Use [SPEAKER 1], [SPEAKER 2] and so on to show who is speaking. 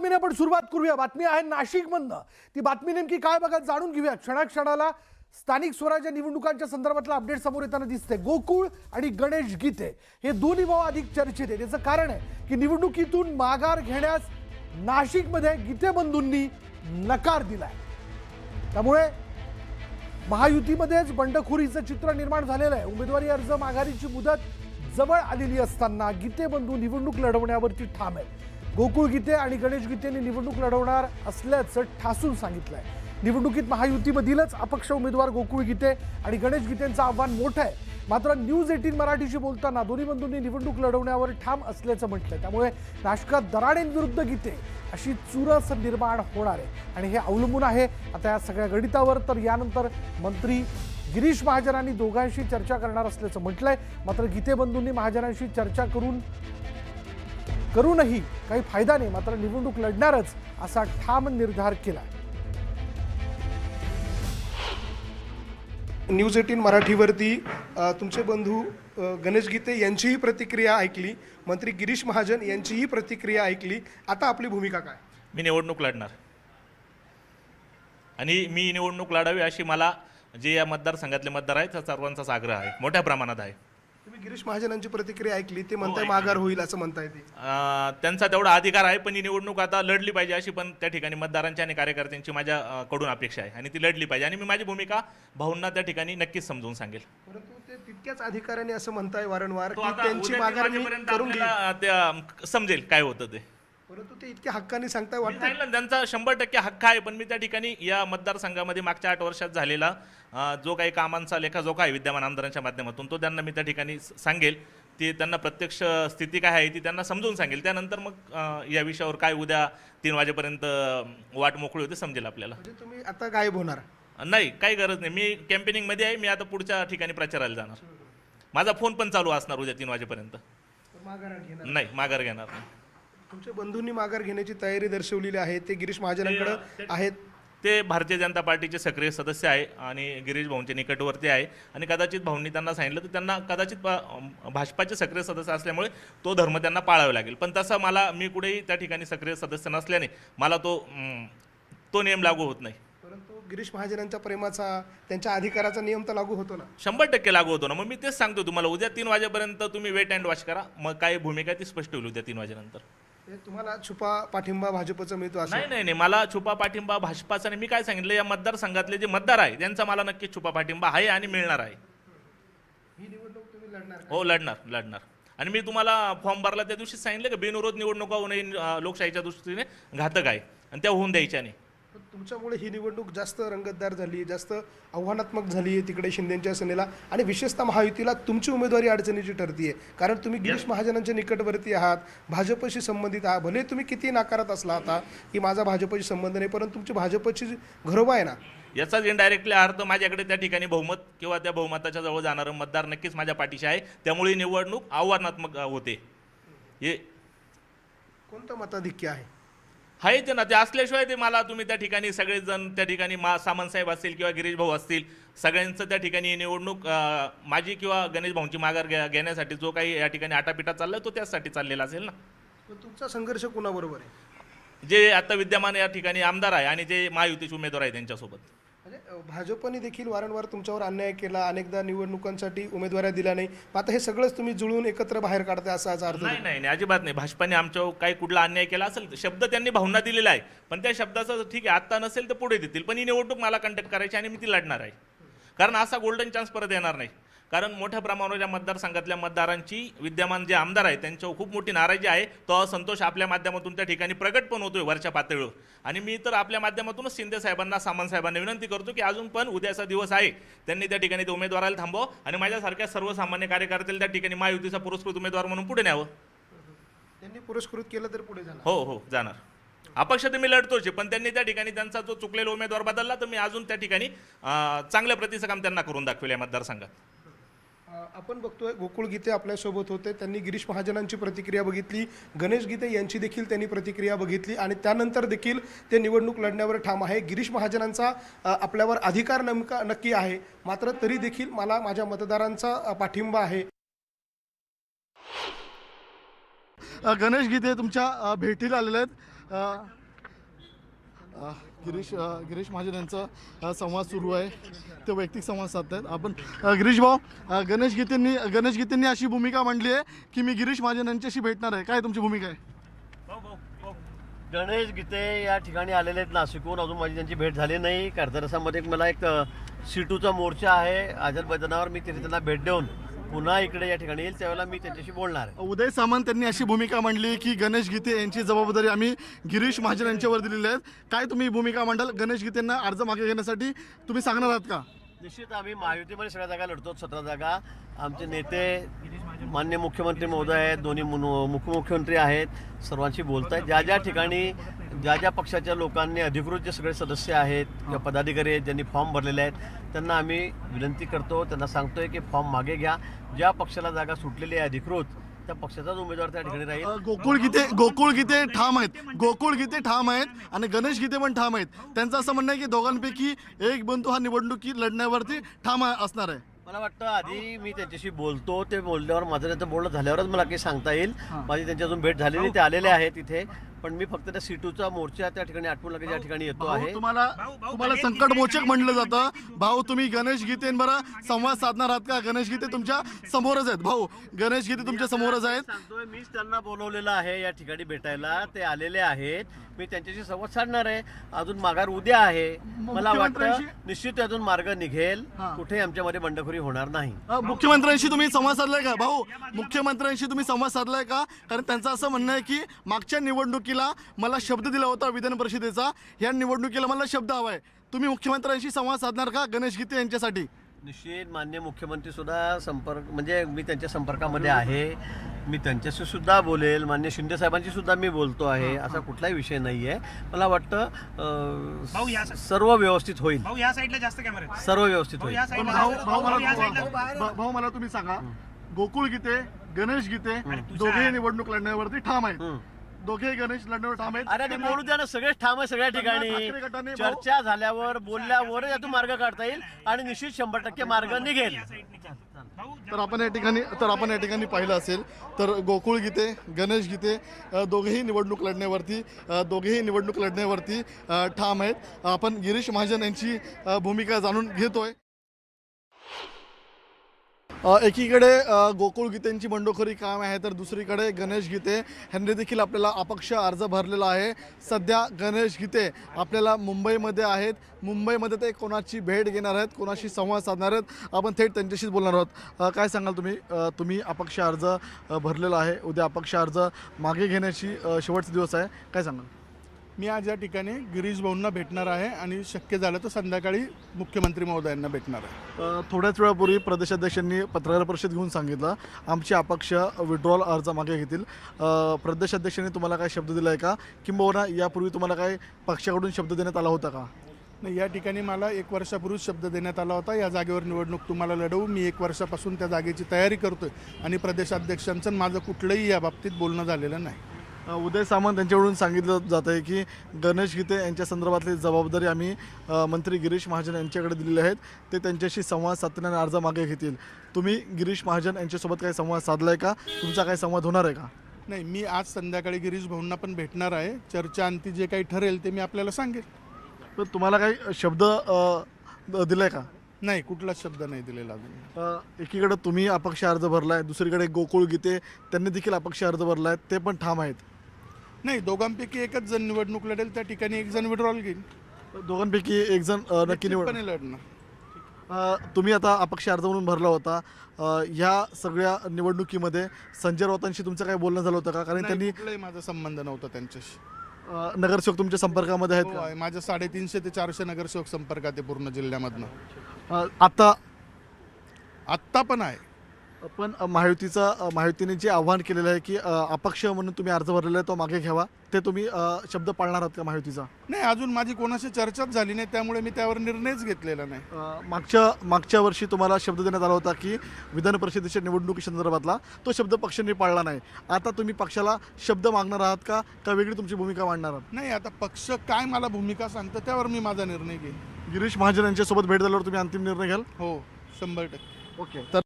[SPEAKER 1] बातमीने आपण सुरुवात करूया। बातमी आहे नाशिकमधनं। ती बातमी नेमकी काय बघा जाणून घेऊया। क्षणाक्षणाला स्थानिक स्वराज्य निवडणुकांच्या संदर्भातला अपडेट समोर येताना दिसते। गोकुळ आणि गणेश गीते हे दोन्ही भाऊ अधिक चर्चेत आहेत। याचं कारण आहे की निवडणुकीतून माघार घेण्यास नाशिकमध्ये गीते बंधूंनी नकार दिलाय। त्यामुळे महायुतीमध्येच बंडखोरीचं चित्र निर्माण झालेलं आहे। उमेदवारी अर्ज माघारीची मुदत जवळ आलेली असताना गीते बंधू निवडणूक लढवण्यावरती ठाम आहेत। गोकुळ गीते आणि गणेश गीतेंनी निवडणूक लढवणार असल्याचं ठासून सांगितलंय। निवडणुकीत महायुतीमधीलच अपक्ष उमेदवार गोकुळ गीते आणि गणेश गीतेंचं आव्हान मोठं आहे। मात्र न्यूज 18 मराठीशी बोलताना दोन्ही बंधूंनी निवडणूक लढवण्यावर ठाम असल्याचं म्हटलंय। त्यामुळे नाशकात दराडेंविरुद्ध गीते अशी चुरस निर्माण होणार आहे आणि हे अवलंबून आहे आता या सगळ्या गणितावर। तर यानंतर मंत्री गिरीश महाजनांनी दोघांशी चर्चा करणार असल्याचं म्हटलंय। मात्र गीते बंधूंनी महाजनांशी चर्चा करूनही काही फायदा नाही, मात्र निवडणूक लढणारच असा ठाम निर्धार केला।
[SPEAKER 2] न्यूज 18 मराठीवरती तुमचे बंधू गणेश गीते यांचीही प्रतिक्रिया ऐकली, मंत्री गिरीश महाजन यांचीही प्रतिक्रिया ऐकली। आता आपली भूमिका काय?
[SPEAKER 3] मी निवडणूक लढणार आणि मी निवडणूक लढावी अशी मला जे या मतदारसंघातले मतदार आहेत त्या सर्वांचाच आग्रह आहे, मोठ्या प्रमाणात आहे।
[SPEAKER 2] तुम्ही गिरीश महाजनांची प्रतिक्रिया ऐकली, ते म्हणताय माघार होईल असं म्हणताय ते।
[SPEAKER 3] त्यांचा तेवढा अधिकार आहे, पण ही निवडणूक आता लढली पाहिजे अशी पण त्या ठिकाणी मतदारांची आणि कार्यकर्त्यांची माझ्याकडून अपेक्षा आहे आणि ती लढली पाहिजे आणि मी माझी भूमिका भाऊंना त्या ठिकाणी नक्कीच समजून सांगेल।
[SPEAKER 2] परंतु ते तितक्याच अधिकाऱ्याने असं म्हणताय वारंवार
[SPEAKER 3] तो
[SPEAKER 2] की
[SPEAKER 3] आता
[SPEAKER 2] त्यांची
[SPEAKER 3] उद्या
[SPEAKER 2] माघार मी
[SPEAKER 3] वाजेपर्यंत
[SPEAKER 2] करून घेईन,
[SPEAKER 3] आपल्याला त्या समजेल काय होतं ते।
[SPEAKER 2] परंतु ते इतक्या हक्काने सांगताय
[SPEAKER 3] मी
[SPEAKER 2] वाटतं।
[SPEAKER 3] सांगितलं त्यांचा 100% हक्क आहे, पण मी त्या ठिकाणी या मतदारसंघामध्ये मागच्या 8 वर्षात झालेला जो काही कामांचा लेखाजोखा आहे विद्यमान आमदारांच्या माध्यमातून तो त्यांना मी त्या ठिकाणी सांगेल। ते त्यांना प्रत्यक्ष स्थिती काय आहे ती त्यांना समजून सांगेल। त्यानंतर मग या विषयावर काय उद्या 3 वाजेपर्यंत वाट मोकळी होते समजेल आपल्याला।
[SPEAKER 2] म्हणजे तुम्ही आता गायब होणार?
[SPEAKER 3] नाही, काही गरज नाही, मी कॅम्पेनिंगमध्ये आहे। मी आता पुढच्या ठिकाणी प्रचाराला जाणार, माझा फोन पण चालू असणार उद्या 3 वाजेपर्यंत।
[SPEAKER 2] माघार घेणार
[SPEAKER 3] नाही, माघार घेणार नाही।
[SPEAKER 2] तुमच्या बंधूंनी माघार घेण्याची तयारी दर्शवलेली आहे, ते गिरीश महाजनांकडे आहेत।
[SPEAKER 3] ते भारतीय जनता पार्टीचे सक्रिय सदस्य आहे आणि गिरीश भाऊंच्या निकटवर्ती आहे आणि कदाचित भाऊंनी त्यांना सांगितलं तर त्यांना कदाचित भाजपाचे सक्रिय सदस्य असल्यामुळे तो धर्म त्यांना पाळावा लागेल। पण तसं मी कुठेही त्या ठिकाणी सक्रिय सदस्य नसल्याने मला तो नियम लागू होत नाही।
[SPEAKER 2] परंतु गिरीश महाजनांच्या प्रेमाचा, त्यांच्या अधिकाराचा नियम तर लागू होतो ना?
[SPEAKER 3] 100% लागू होतो ना। मग मी तेच सांगतो तुम्हाला, उद्या 3 वाजेपर्यंत तुम्ही वेट अँड वॉच करा, मग काय भूमिका आहे ती स्पष्ट होईल उद्या 3 वाजेनंतर।
[SPEAKER 2] तुम्हाला छुपा पाठिंबा भाजपचा मिळतो असं?
[SPEAKER 3] नाही, मला छुपा पाठिंबा भाजपाचा नाही। मी काय सांगितलं, या मतदारसंघातले जे मतदार आहे त्यांचा मला नक्की छुपा पाठिंबा आहे आणि मिळणार आहे।
[SPEAKER 2] ही निवडणूक तुम्ही लढणार?
[SPEAKER 3] हो, लढणार। आणि मी तुम्हाला फॉर्म भरला त्या दिवशी सांगितलं की बिनविरोध निवडणुका होणे लोकशाहीच्या दृष्टीने घातक आहे आणि त्या होऊन द्यायच्या नाही।
[SPEAKER 2] तुमच्यामुळे ही निवडणूक जास्त रंगतदार झाली, जास्त आव्हानात्मक झाली आहे तिकडे शिंदेच्या सेनेला, आणि विशेषतः महायुतीला तुमची उमेदवारी अडचणीची ठरतीये। कारण तुम्ही गिरीश महाजनांच्या निकटवर्ती आहात, भाजपशी संबंधित आहात। भले तुम्ही किती नाकारत असला आता की माझा भाजपशी संबंध नाही, परंतु तुमची भाजपची घरोबा आहे ना।
[SPEAKER 3] याचाच इनडायरेक्टली अर्थ माझ्याकडे त्या ठिकाणी बहुमत किंवा त्या बहुमताच्या जवळ जाणारं मतदार नक्कीच माझ्या पाठीशी आहे। त्यामुळे निवडणूक आव्हानात्मक होते। हे
[SPEAKER 2] कोणतं मताधिक्य आहे
[SPEAKER 3] ते ना, ते असल्याशिवाय ते मला तुम्ही त्या ठिकाणी सगळेजण त्या ठिकाणी सामंत साहेब असतील किंवा गिरीश भाऊ असतील, सगळ्यांचं त्या ठिकाणी निवडणूक माझी किंवा गणेश भाऊंची माघार घेण्यासाठी जो काही या ठिकाणी आटापिटा चाललाय तो त्यासाठी चाललेला असेल ना।
[SPEAKER 2] तुमचा संघर्ष कोणाबरोबर आहे?
[SPEAKER 3] जे आता विद्यमान या ठिकाणी आमदार आहे आणि जे महायुतीचे उमेदवार आहे त्यांच्यासोबत।
[SPEAKER 2] म्हणजे भाजपने देखील वारंवार तुमच्यावर अन्याय केला, अनेकदा निवडणुकांसाठी उमेदवाऱ्या दिल्या नाही, आता हे सगळंच तुम्ही जुळून एकत्र बाहेर काढताय असा अर्थ?
[SPEAKER 3] नाही, अजिबात नाही। भाजपाने आमच्यावर काही कुठला अन्याय केला असेल, शब्द त्यांनी भावना दिलेला आहे, पण त्या शब्दाचं ठीक आहे आता नसेल तर पुढे देतील, पण ही निवडणूक मला कंटेक्ट करायची आणि मी ती लढणार आहे। कारण असा गोल्डन चान्स परत येणार नाही। कारण मोठ्या प्रमाणावर या मतदारसंघातल्या मतदारांची विद्यमान जे आमदार आहेत त्यांच्यावर खूप मोठी नाराजी आहे। तो असंतोष आपल्या माध्यमातून त्या ठिकाणी प्रगट पण होतोय वरच्या पातळीवर। आणि मी तर आपल्या माध्यमातूनच शिंदे साहेबांना, सामंत साहेबांना विनंती करतो की अजून पण उद्याचा दिवस आहे, त्यांनी त्या ठिकाणी ते उमेदवाराला थांबव आणि माझ्यासारख्या सर्वसामान्य कार्यकर्त्याला त्या ठिकाणी महायुतीचा पुरस्कृत उमेदवार म्हणून पुढे न्यावं।
[SPEAKER 2] त्यांनी पुरस्कृत केलं तर पुढे जाणार?
[SPEAKER 3] हो, जाणार। अपक्ष तर मी लढतोच, पण त्यांनी त्या ठिकाणी त्यांचा जो चुकलेला उमेदवार बदलला तर मी अजून त्या ठिकाणी चांगल्या प्रतीचं काम त्यांना करून दाखवेल या मतदारसंघात।
[SPEAKER 2] आपण बघतोय गोकुळ गीते आपल्यासोबत होते, त्यांनी गिरीश महाजनांची प्रतिक्रिया बघितली, गणेश गीते यांची देखील त्यांनी प्रतिक्रिया बघितली आणि त्यानंतर देखील ते निवडणूक लढण्यावर ठाम आहे। गिरीश महाजनांचा आपल्यावर अधिकार नक्की आहे, मात्र तरी देखील मला माझ्या मतदारांचा पाठिंबा आहे। गणेश गीते तुमच्या भेटीला आलेले आहेत।
[SPEAKER 4] गिरीश महाजन यांचा संवाद सुरू आहे, ते वैयक्तिक संवाद साधतायत. आपण गिरीश भाऊ, गणेश गीतेंनी अशी भूमिका मांडली आहे की मी गिरीश महाजन यांच्याशी भेटणार आहे. काय तुमची भूमिका आहे?
[SPEAKER 5] गणेश गीते या ठिकाणी आलेले आहेत नाशिकहून. अजून माझी त्यांची भेट झाली नाही. कर्जरसामध्ये मला एक सीटूचा मोर्चा आहे आझाद मैदानावर. मी तिथे त्यांना भेट देऊन पुन्हा इकडे या ठिकाणी येईल, त्यावेळेला मी त्यांच्याशी बोलणार आहे.
[SPEAKER 4] उदय सामंत यांनी अशी भूमिका मांडली की गणेश गीते यांची जबाबदारी आम्ही गिरीश महाजन यांच्यावर दिलेली आहे. काय तुम्ही भूमिका मांडाल? गणेश गीतेंना अर्ज मागे घेण्यासाठी तुम्ही सांगणार आहात का?
[SPEAKER 5] निश्चित आम्ही महायुतीमध्ये सगळ्या जागा लढतो, 17 जागा. आमचे नेते माननीय मुख्यमंत्री महोदय आहेत, दोन्ही उपमुख्यमंत्री आहेत, सर्वांशी बोलत आहेत. ज्या ठिकाणी ज्या पक्षाच्या लोकांनी अधिकृत जे सगळे सदस्य आहेत किंवा पदाधिकारी आहेत ज्यांनी फॉर्म भरलेले आहेत त्यांना आम्ही विनंती करतो, त्यांना सांगतोय की फॉर्म मागे घ्या. ज्या पक्षाला जागा सुटलेली आहे अधिकृत त्या पक्षाचाच उमेदवार त्या ठिकाणी राहील.
[SPEAKER 4] गोकुळ गीते ठाम आहेत आणि गणेश गीते पण ठाम आहेत. त्यांचं असं म्हणणं आहे की दोघांपैकी एक बंधू हा निवडणुकी लढण्यावरती ठाम असणार आहे.
[SPEAKER 5] मला वाटतं आधी मी त्यांच्याशी बोलतो, ते बोलल्यावर माझं त्यांचं बोलणं झाल्यावरच मला काही सांगता येईल. माझी त्यांची अजून भेट झाली नाही, ते आलेले आहेत इथे. पण मी फक्त त्या सीटूचा मोर्चा त्या ठिकाणी आठवण लागेल ज्या ठिकाणी येतो आहे.
[SPEAKER 4] तुम्हाला संकट मोचक म्हणलं जातं. भाऊ, तुम्ही गणेश गीतेंबरोबर संवाद साधणार आहात का? गणेश गीते तुमच्या समोरच आहेत. भाऊ, गणेश गीते तुमच्या समोरच आहेत.
[SPEAKER 5] सांगतोय, मीच त्यांना बोलवलेलं आहे या ठिकाणी भेटायला. ते आलेले आहेत, मी त्यांच्याशी संवाद साधणार आहे. अजून माघार उद्या आहे. मला वाटतं निश्चित अजून मार्ग निघेल, कुठे आमच्यामध्ये बंडखोरी होणार नाही.
[SPEAKER 4] मुख्यमंत्र्यांशी तुम्ही संवाद साधलाय का? भाऊ, मुख्यमंत्र्यांशी तुम्ही संवाद साधलाय का? कारण त्यांचं असं म्हणणं आहे की मागच्या निवडणुकीला मला शब्द दिला होता विधान परिषदेचा, या निवडणुकीला मला शब्द हवाय. तुम्ही मुख्यमंत्र्यांशी संवाद साधणार का गणेश गीते यांच्यासाठी?
[SPEAKER 5] निश्चित माननीय मुख्यमंत्री सुद्धा म्हणजे मी त्यांच्या संपर्कामध्ये आहे. मी त्यांच्याशी सुद्धा बोलेल, माननीय शिंदे साहेबांशी सुद्धा मी बोलतो आहे. असा कुठलाही विषय नाही आहे. मला वाटतं सर्व व्यवस्थित होईल. सर्व व्यवस्थित होईल.
[SPEAKER 4] भाऊ, मला तुम्ही सांगा, गोकुळ गीते, गणेश गीते दोघेही निवडणूक लढण्यावरती ठाम आहेत. दोघेही गणेश लढण्यावर ठाम आहेत.
[SPEAKER 5] अरे ते बोलू द्या ना, सगळेच ठाम आहे सगळ्या ठिकाणी. चर्चा झाल्यावर बोलल्यावर यातून मार्ग काढता येईल आणि निश्चित 100% मार्ग निघेल.
[SPEAKER 4] तर आपण या ठिकाणी पाहिलं असेल तर गोकुळ गीते, गणेश गीते दोघेही निवडणूक लढण्यावरती ठाम आहेत. आपण गिरीश महाजन यांची भूमिका जाणून घेतोय. एकीकडे गोकुळ गीतेंची बंडखोरी काम आहे, तर दुसरीकडे गणेश गीते ह्यांनी देखील आपल्याला अपक्ष अर्ज भरलेला आहे. सध्या गणेश गीते आपल्याला मुंबईमध्ये आहेत. मुंबईमध्ये ते कोणाची भेट घेणार आहेत, कोणाशी संवाद साधणार आहेत, आपण थेट त्यांच्याशीच बोलणार आहोत. काय सांगाल तुम्ही अपक्ष अर्ज भरलेला आहे, उद्या अपक्ष अर्ज मागे घेण्याची शेवटचा दिवस आहे, काय सांगाल?
[SPEAKER 6] मी आज या ठिकाणी गिरीश भाऊंना भेटणार आहे आणि शक्य झालं तर संध्याकाळी मुख्यमंत्री महोदयांना भेटणार आहे.
[SPEAKER 4] थोड्याच वेळापूर्वी प्रदेशाध्यक्षांनी पत्रकार परिषद घेऊन सांगितलं आमचे अपक्ष विड्रॉल अर्ज मागे घेतील. प्रदेशाध्यक्षांनी तुम्हाला काय शब्द दिला आहे का, किंबहुना यापूर्वी तुम्हाला काय पक्षाकडून शब्द देण्यात आला होता का?
[SPEAKER 6] नाही, या ठिकाणी मला 1 वर्षापूर्वीच शब्द देण्यात आला होता, या जागेवर निवडणूक तुम्हाला लढवू. मी 1 वर्षापासून त्या जागेची तयारी करतोय आणि प्रदेशाध्यक्षांचं माझं कुठलंही या बाबतीत बोलणं झालेलं नाही.
[SPEAKER 4] उदय सामंत यांच्याकडून सांगितलं जात आहे की गणेश गीते यांच्या संदर्भातली जबाबदारी आम्ही मंत्री गिरीश महाजन यांच्याकडे दिलेली आहेत. ते त्यांच्याशी संवाद साधण्याने अर्ज मागे घेतील. तुम्ही गिरीश महाजन यांच्यासोबत काही संवाद साधलाय का? तुमचा काही संवाद होणार आहे का?
[SPEAKER 6] नाही, मी आज संध्याकाळी गिरीश भाऊंना पण भेटणार आहे. चर्चा अंती जे काही ठरेल ते मी आपल्याला सांगेल.
[SPEAKER 4] तर तुम्हाला काही शब्द दिलाय का?
[SPEAKER 6] नाही, कुठलाच शब्द नाही दिलेला अजून.
[SPEAKER 4] एकीकडे तुम्ही अपक्ष अर्ज भरलाय, दुसरीकडे गोकुळ गीते त्यांनी देखील अपक्ष अर्ज भरलाय, ते पण ठाम आहेत.
[SPEAKER 6] नाही, दोघांपैकी एकच जण निवडणूक लढेल, त्या ठिकाणी एक जण विड्रॉल घेईल.
[SPEAKER 4] दोघांपैकी एक जण नक्की
[SPEAKER 6] निश्चितपणे लढणार.
[SPEAKER 4] तुम्ही आता अपक्ष अर्ज म्हणून भरला होता. ह्या सगळ्या निवडणुकीमध्ये संजय राऊतांशी तुमचं काय बोलणं झालं होतं का? कारण त्यांनी
[SPEAKER 6] कुठलाही माझा संबंध नव्हता त्यांच्याशी.
[SPEAKER 4] नगरसेवक तुमच्या संपर्कामध्ये आहेत
[SPEAKER 6] हो,
[SPEAKER 4] का?
[SPEAKER 6] आहे. माझ्या 350 ते 400 नगरसेवक संपर्कात आहे पूर्ण जिल्ह्यामधनं. आत्ता पण आहे.
[SPEAKER 4] पण महायुतीने जे आव्हान केलेलं आहे की अपक्ष म्हणून तुम्ही अर्ज भरलेला आहे तो मागे घ्यावा, ते तुम्ही शब्द पाळणार आहात का महायुतीचा?
[SPEAKER 6] नाही, अजून माझी कोणाशी चर्चाच झाली नाही, त्यामुळे मी त्यावर निर्णयच घेतलेला नाही.
[SPEAKER 4] मागच्या वर्षी तुम्हाला शब्द देण्यात आला होता की विधान परिषदेच्या निवडणुकीसंदर्भातला तो शब्द पक्षांनी पाळला नाही. आता तुम्ही पक्षाला शब्द मागणार आहात का वेगळी तुमची भूमिका मांडणार आहात?
[SPEAKER 6] नाही, आता पक्ष काय मला भूमिका सांगतं त्यावर मी माझा निर्णय घेईन.
[SPEAKER 4] गिरीश महाजन यांच्यासोबत भेट झाल्यावर तुम्ही अंतिम निर्णय घ्याल?
[SPEAKER 6] हो, 100%.
[SPEAKER 4] ओके. तर